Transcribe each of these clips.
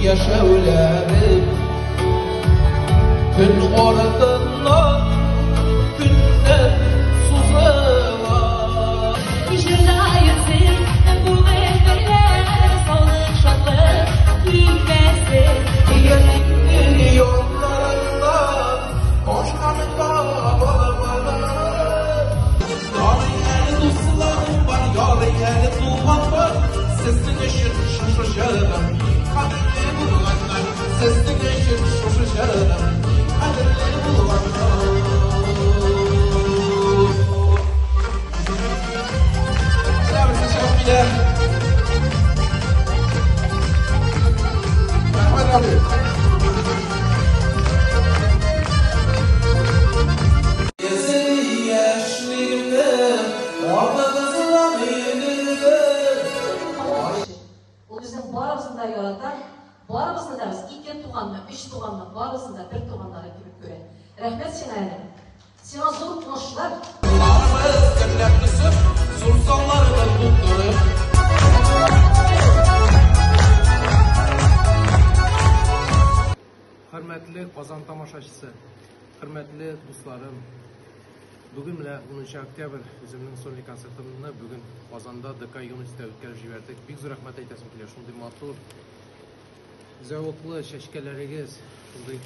Yaşavlarım gün ortasından günden suzalar. Jırlayırsın bu mehveler, sağlık şanlı bilmezsin. Yetimli yollarında koşmanında bağlamalar. Yarı yerli dostlarım var, yarı yerli duman var. Sesini şaşırdım. Sesini şaşırdım. Kaderleri bulanlar. Selam seçelim bile. Hadi abi. Gezeli yaşlıyımda orada kızılan yenildi. O yüzden bu arasında yaratar. Bu arasında da biz iki tuğanla, üç tuğanla, bu arasında bir tuğanlara girip göre. Rahmet sana yani. Sana zor konuştular. Ağrımız kırlak kısıp, sultanlarını tutturup. Hürmetli Qozon tomoshabchisi, hürmetli do'stlarim, bugun bilan 10 oktyabr o'zimning so'nggi konsertimni bugun Qozonda DK Yunusda o'tkazib yubordik. Bek zo'r rahmat aytasim kelar. Shunday motor zavqli shashkalarigiz, shunday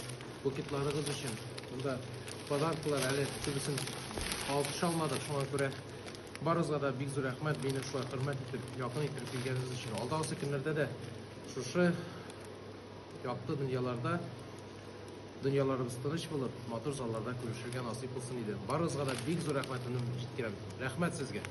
buketlaringiz uchun bunda podarkalar hali ko'pisini olib shunga ko'ra barizga da bek zo'r rahmat, meni shu hurmat etib, yaqin etib kelganingiz uchun. Oldingi kunlarda da shu yoqti dunyolarimiz tinch bo'lib, motor zallarda ko'rishga nasib bo'lsin edi. Barizga da bek zo'r rahmatini yetkazim. Rahmat sizga.